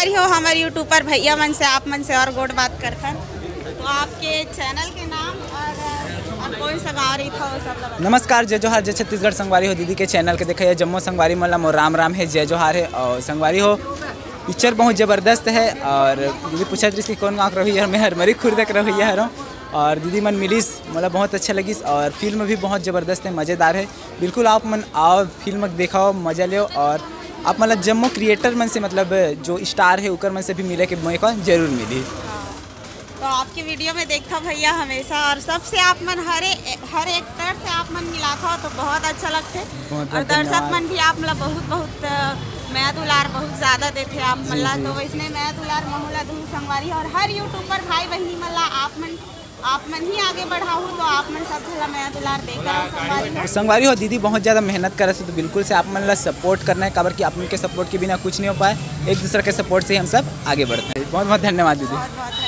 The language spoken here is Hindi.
संगवारी हो हमारे यूट्यूबर भैया मन से आप मन से और गोड बात करथन। तो आपके चैनल के नाम और कौन संगवारी था वो सब लोग। नमस्कार, जय जोहार, जय छत्तीसगढ़। संगवारी हो दीदी के चैनल के देखे जम्मू संगवारी मतलब मोर राम राम है, जय जोहार है। और संगवारी हो पिक्चर बहुत ज़बरदस्त है। और दीदी पूछा थी कि कौन गाँव रही है, मैं हरमरी खुर्द रही है। और दीदी मन मिलीस मतलब बहुत अच्छा लगिस। और फिल्म भी बहुत ज़बरदस्त है, मज़ेदार है। बिल्कुल आप मन आओ, फिल्म देखो, मज़ा लो। और आप मतलब जम्मू क्रिएटर मन से मतलब जो स्टार है उकर मन से भी मिले के मौका जरूर मिली। तो आपकी वीडियो में देखता भैया हमेशा, और सबसे आप मन हर एक्टर से आप मन मिला था तो बहुत अच्छा लगते। और दर्शक मन भी आप मतलब बहुत मैं दुलार बहुत ज़्यादा देते आप मल्ला। तो वैसने मैं दुलार महुला दूर संगवारी और हर यूट्यूबर भाई बहनी मल्ला आप मन ही आगे बढ़ाओ। तो आप मन सब झला मैं दुलार देकर संगवारी हो दीदी बहुत ज़्यादा मेहनत करे तो बिल्कुल से आप मन ला सपोर्ट करना है, काबर कि आप उनके सपोर्ट के बिना कुछ नहीं हो पाए। एक दूसरे के सपोर्ट से हम सब आगे बढ़ते हैं। बहुत बहुत धन्यवाद दीदी।